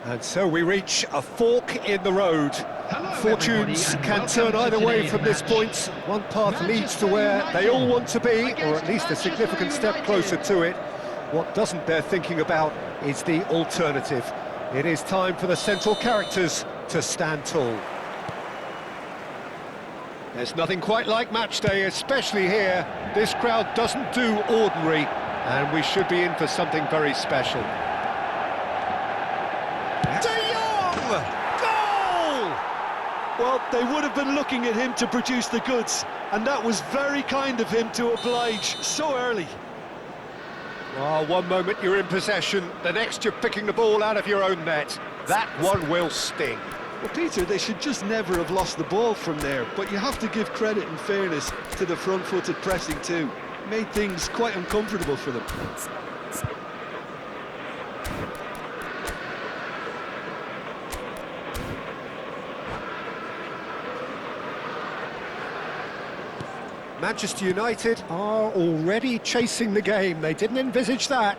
And so we reach a fork in the road. Fortunes can turn either way from this point. One path leads to where they all want to be, or at least a significant step closer to it. What doesn't bear thinking about is the alternative. It is time for the central characters to stand tall. There's nothing quite like match day, especially here. This crowd doesn't do ordinary, and we should be in for something very special. Goal! Well, they would have been looking at him to produce the goods, and that was very kind of him to oblige so early. Well, one moment you're in possession, the next you're picking the ball out of your own net. That one will sting. Well, Peter, they should just never have lost the ball from there, but you have to give credit and fairness to the front-footed pressing too. Made things quite uncomfortable for them. Manchester United are already chasing the game. They didn't envisage that.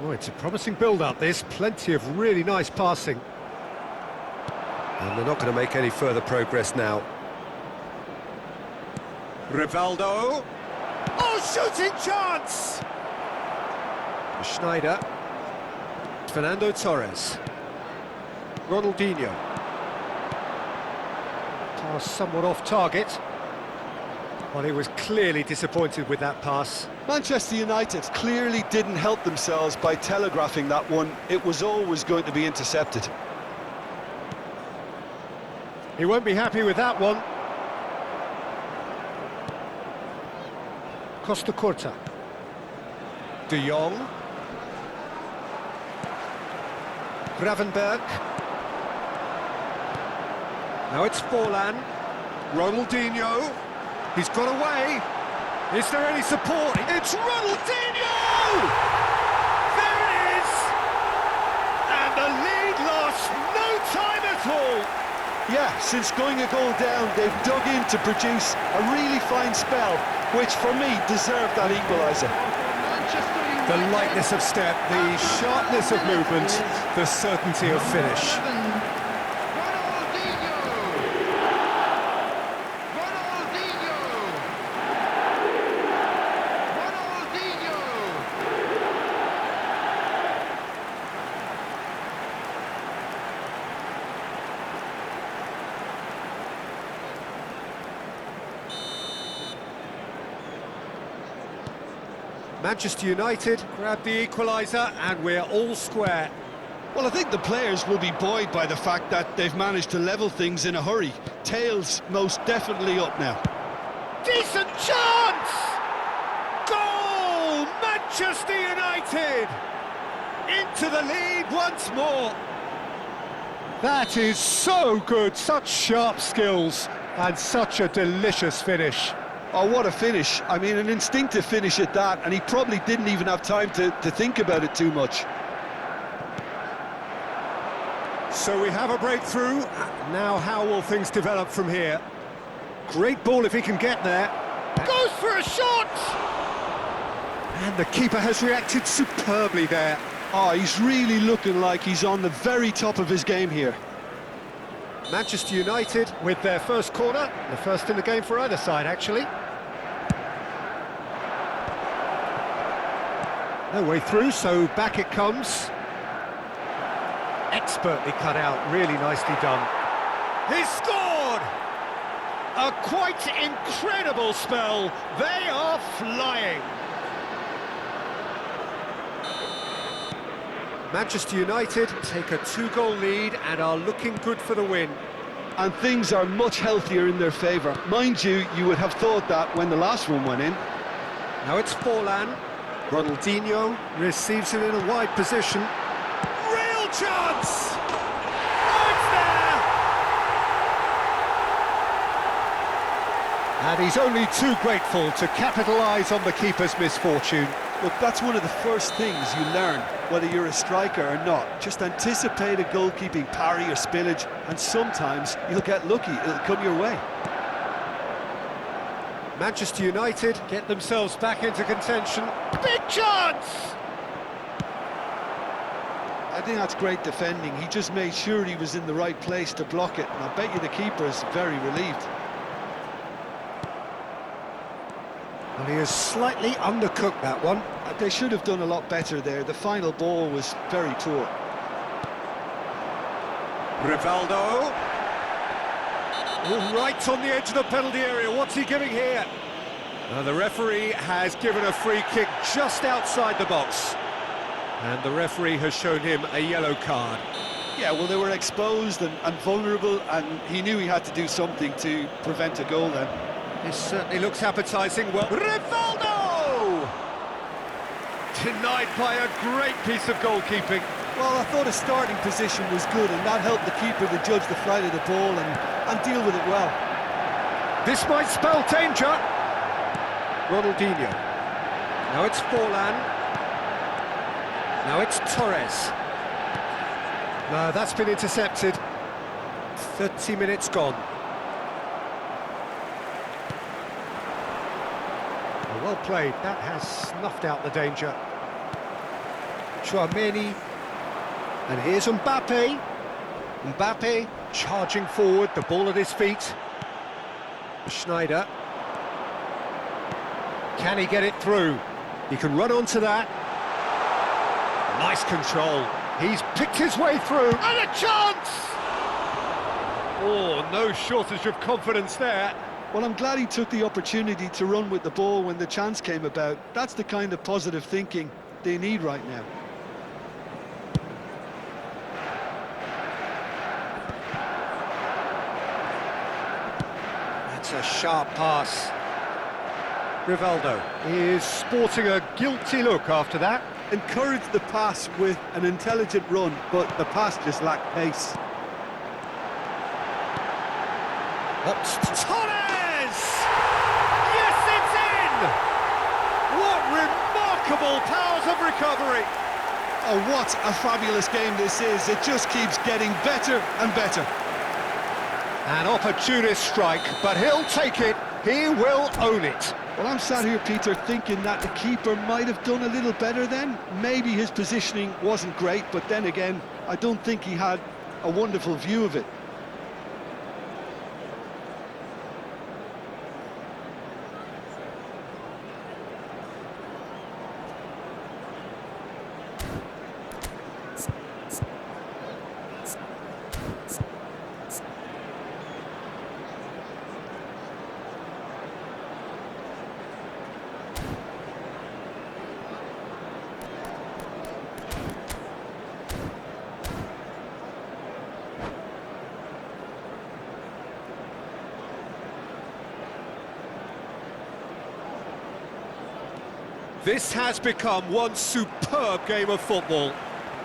Oh, it's a promising build-up, this. Plenty of really nice passing. And they're not going to make any further progress now. Rivaldo. Oh, shooting chance! Schneider. Fernando Torres. Ronaldinho. Pass somewhat off target. Well, he was clearly disappointed with that pass. Manchester United clearly didn't help themselves by telegraphing that one. It was always going to be intercepted. He won't be happy with that one. Costa Corta. De Jong. Gravenberg. Now it's Forlan. Ronaldinho. He's got away. Is there any support? It's Ronaldinho! There it is! And the lead lost no time at all. Yeah, since going a goal down, they've dug in to produce a really fine spell, which for me deserved that equaliser. The lightness of step, the sharpness of movement, the certainty of finish. Manchester United grab the equaliser and we're all square. Well, I think the players will be buoyed by the fact that they've managed to level things in a hurry. Tails most definitely up now. Decent chance! Goal! Manchester United! Into the lead once more. That is so good, such sharp skills and such a delicious finish. Oh, what a finish. I mean, an instinctive finish at that, and he probably didn't even have time to think about it too much. So we have a breakthrough. Now how will things develop from here? Great ball if he can get there. Goes for a shot! And the keeper has reacted superbly there. Oh, he's really looking like he's on the very top of his game here. Manchester United with their first corner, the first in the game for either side, actually. No way through, so back it comes. Expertly cut out, really nicely done. He's scored! A quite incredible spell. They are flying. Manchester United take a 2-goal lead and are looking good for the win. And things are much healthier in their favour. Mind you, you would have thought that when the last one went in. Now it's Forlan. Ronaldinho receives it in a wide position. Real chance! Oh, it's there! And he's only too grateful to capitalise on the keeper's misfortune. Look, that's one of the first things you learn, whether you're a striker or not. Just anticipate a goalkeeping parry or spillage, and sometimes you'll get lucky, it'll come your way. Manchester United get themselves back into contention. Big chance! I think that's great defending. He just made sure he was in the right place to block it, and I bet you the keeper is very relieved. Well, he has slightly undercooked that one. They should have done a lot better there. The final ball was very poor. Rivaldo. Oh, right on the edge of the penalty area. What's he giving here? The referee has given a free kick just outside the box. And the referee has shown him a yellow card. Yeah, well, they were exposed and vulnerable, and he knew he had to do something to prevent a goal then. This certainly looks appetising. Well, Rivaldo! Denied by a great piece of goalkeeping. Well, I thought his starting position was good, and that helped the keeper to judge the flight of the ball and deal with it well. This might spell danger. Ronaldinho. Now it's Forlan. Now it's Torres. No, that's been intercepted. 30 minutes gone. Well played. That has snuffed out the danger. Tchouaméni. And here's Mbappe. Mbappe charging forward, the ball at his feet. Schneider. Can he get it through? He can run onto that. Nice control. He's picked his way through. And a chance! Oh, no shortage of confidence there. Well, I'm glad he took the opportunity to run with the ball when the chance came about. That's the kind of positive thinking they need right now. That's a sharp pass. Rivaldo is sporting a guilty look after that. Encouraged the pass with an intelligent run, but the pass just lacked pace. What's Torres? Yes, it's in! What remarkable powers of recovery! Oh, what a fabulous game this is. It just keeps getting better and better. An opportunist strike, but he'll take it. He will own it. Well, I'm sat here, Peter, thinking that the keeper might have done a little better then. Maybe his positioning wasn't great, but then again, I don't think he had a wonderful view of it. This has become one superb game of football.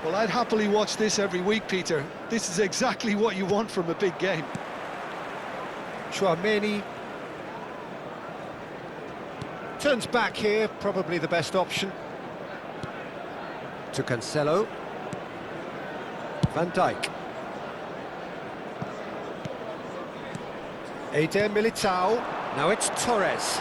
Well, I'd happily watch this every week, Peter. This is exactly what you want from a big game. Tchouaméni turns back here, probably the best option. To Cancelo. Van Dijk. Eder Militao. Now it's Torres.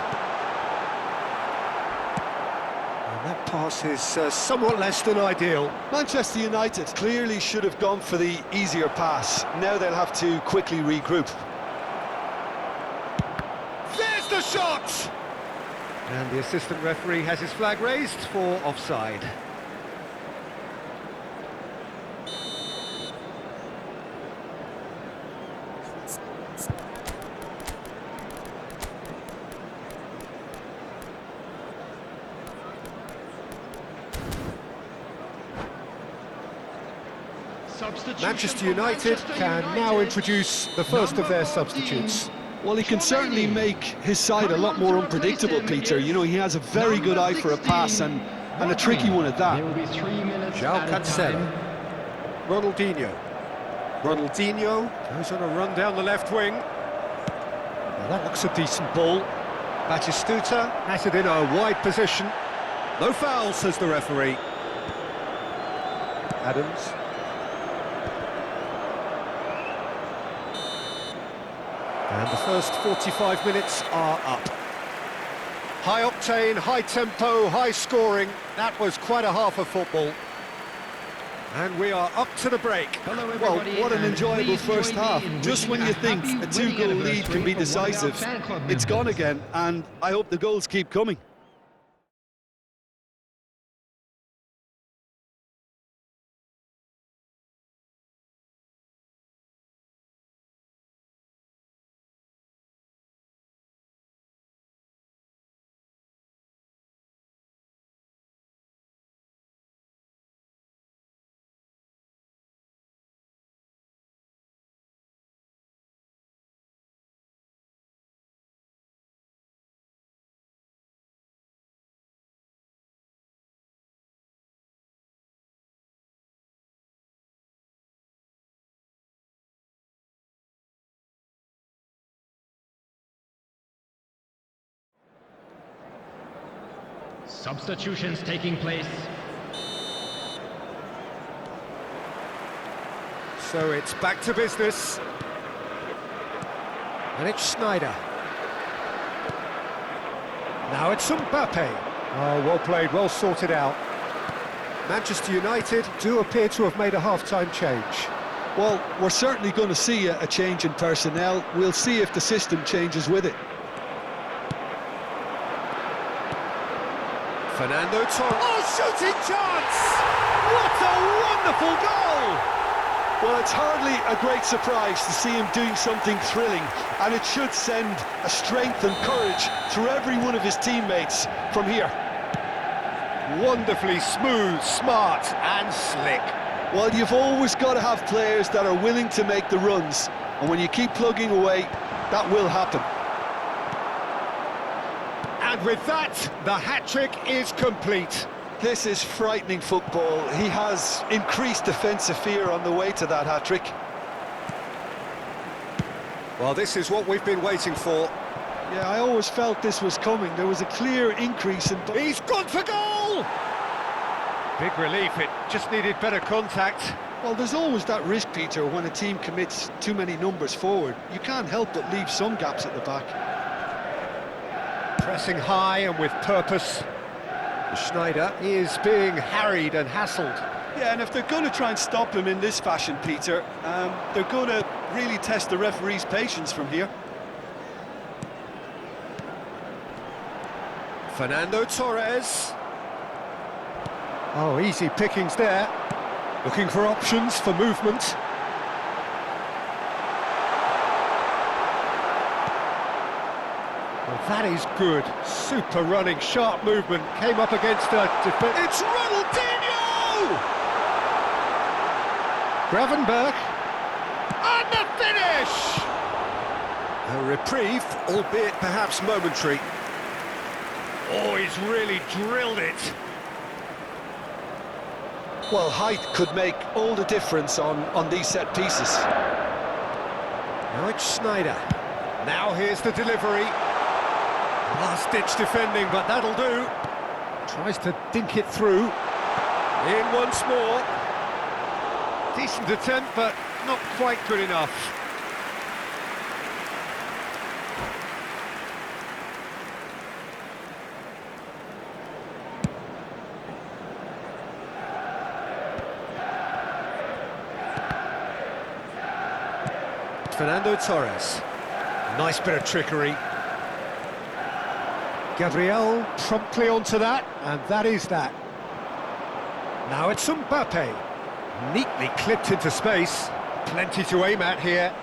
That pass is somewhat less than ideal. Manchester United clearly should have gone for the easier pass. Now they'll have to quickly regroup. There's the shot! And the assistant referee has his flag raised for offside. Manchester United can now introduce the first of their substitutes. Well, he can certainly make his side a lot more unpredictable, Peter. You know, he has a very good eye for a pass and a tricky one at that. João Cancelo. Ronaldinho. Ronaldinho goes on a run down the left wing. Well, that looks a decent ball. Batistuta has it in a wide position. No foul, says the referee. Adams. And the first 45 minutes are up. High octane, high tempo, high scoring. That was quite a half of football. And we are up to the break. Hello, Well, everybody, what an and enjoyable please first join me half. in Just when wishing you think happy a wedding two-goal lead can be anniversary from one of our decisive, fan club it's gone members. again, and I hope the goals keep coming. Substitutions taking place. So it's back to business. And it's Schneider. Now it's Mbappe. Oh, well played, well sorted out. Manchester United do appear to have made a half-time change. Well, we're certainly going to see a change in personnel. We'll see if the system changes with it. Fernando Torres. Oh, shooting chance! What a wonderful goal! Well, it's hardly a great surprise to see him doing something thrilling, and it should send a strength and courage through every one of his teammates from here. Wonderfully smooth, smart and slick. Well, you've always got to have players that are willing to make the runs, and when you keep plugging away, that will happen. And with that, the hat-trick is complete. This is frightening football. He has increased defensive fear on the way to that hat-trick. Well, this is what we've been waiting for. Yeah, I always felt this was coming. There was a clear increase in... He's gone for goal! Big relief, it just needed better contact. Well, there's always that risk, Peter, when a team commits too many numbers forward. You can't help but leave some gaps at the back. Pressing high and with purpose. Schneider is being harried and hassled. Yeah, and if they're going to try and stop him in this fashion, Peter, they're going to really test the referee's patience from here. Fernando Torres. Oh, easy pickings there. Looking for options for movement. Well, that is good. Super running, sharp movement. Came up against a defence. It's Ronaldinho! Gravenberch. And the finish! A reprieve, albeit perhaps momentary. Oh, he's really drilled it. Well, height could make all the difference on these set pieces. Now it's Schneider. Now here's the delivery. Last-ditch defending, but that'll do. Tries to dink it through. In once more. Decent attempt, but not quite good enough. Fernando Torres. Nice bit of trickery. Gabriel promptly onto that, and that is that. Now it's Mbappe. Neatly clipped into space. Plenty to aim at here.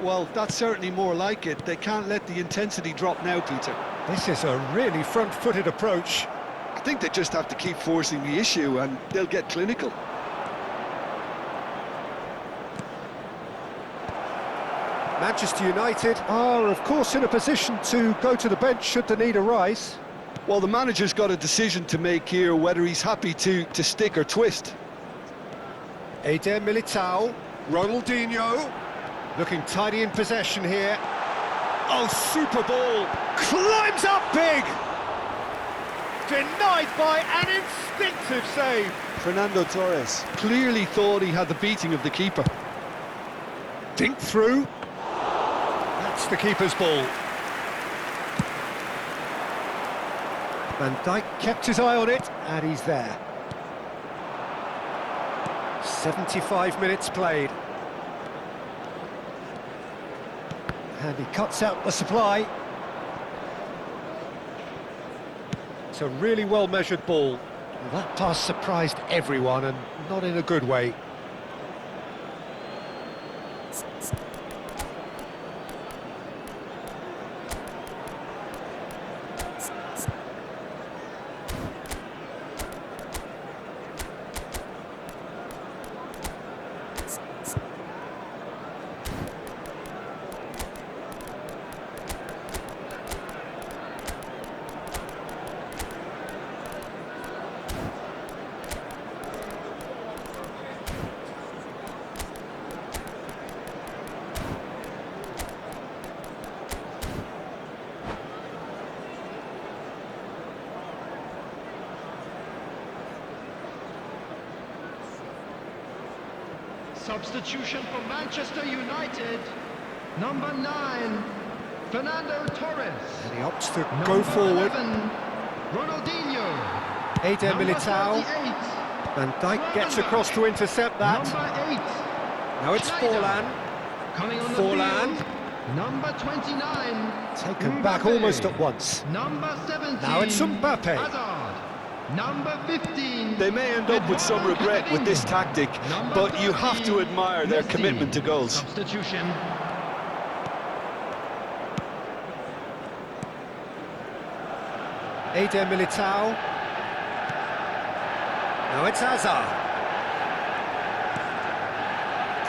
Well, that's certainly more like it. They can't let the intensity drop now, Peter. This is a really front-footed approach. I think they just have to keep forcing the issue, and they'll get clinical. Manchester United are, of course, in a position to go to the bench should the need arise. Well, the manager's got a decision to make here, whether he's happy to stick or twist. Eder Militao, Ronaldinho, looking tidy in possession here. Oh, super ball, climbs up big! Denied by an instinctive save. Fernando Torres clearly thought he had the beating of the keeper. Dink through. That's the keeper's ball. Van Dijk kept his eye on it, and he's there. 75 minutes played. And he cuts out the supply. It's a really well-measured ball. Well, that pass surprised everyone, and not in a good way. Substitution for Manchester United. Number 9, Fernando Torres. And he opts to go forward. 11, Ronaldinho. Eder Number Militao. 38, Van Dijk gets across to intercept that. Number 8, Now it's Schneider. Forlan. Coming on the Forlan. field. Number 29, Taken back Mbappe. almost at once. Number 17, Now it's Mbappe. Hazard. Number 15. They may end up with some regret with this tactic, but you have to admire their commitment to goals. Substitution. Eder Militao. Now it's Hazard.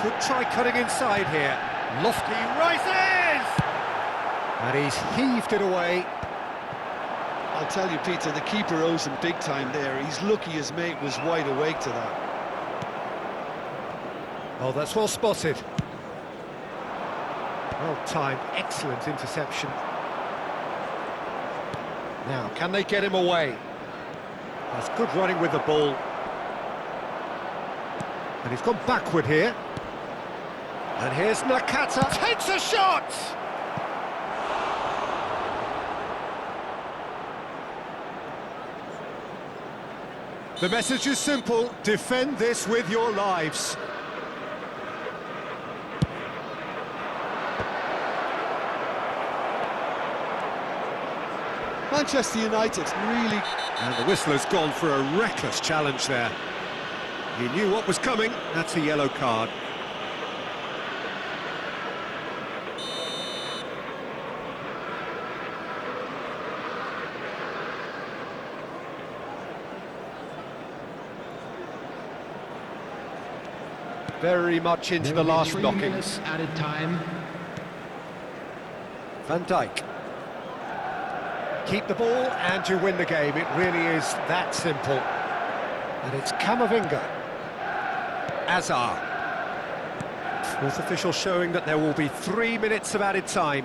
Could try cutting inside here. Lofty rises! And he's heaved it away. I'll tell you, Peter, the keeper owes him big time there. He's lucky his mate was wide awake to that. Oh, that's well spotted. Well timed, excellent interception. Now, can they get him away? That's good running with the ball. And he's gone backward here. And here's Nakata, takes a shot! The message is simple: defend this with your lives. Manchester United really... And the whistler's gone for a reckless challenge there. He knew what was coming. That's a yellow card. Very much into the last 3 knockings. minutes added time. Van Dijk. Keep the ball and you win the game. It really is that simple. And it's Camavinga. Hazard. Fourth official showing that there will be 3 minutes of added time.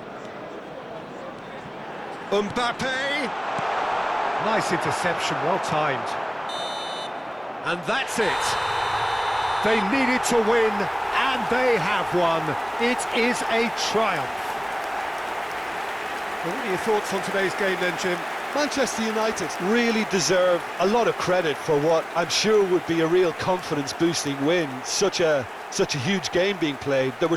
Mbappe. Nice interception, well timed. And that's it. They needed to win, and they have won. It is a triumph. Well, what are your thoughts on today's game then, Jim? Manchester United really deserve a lot of credit for what I'm sure would be a real confidence-boosting win. Such a huge game being played. There were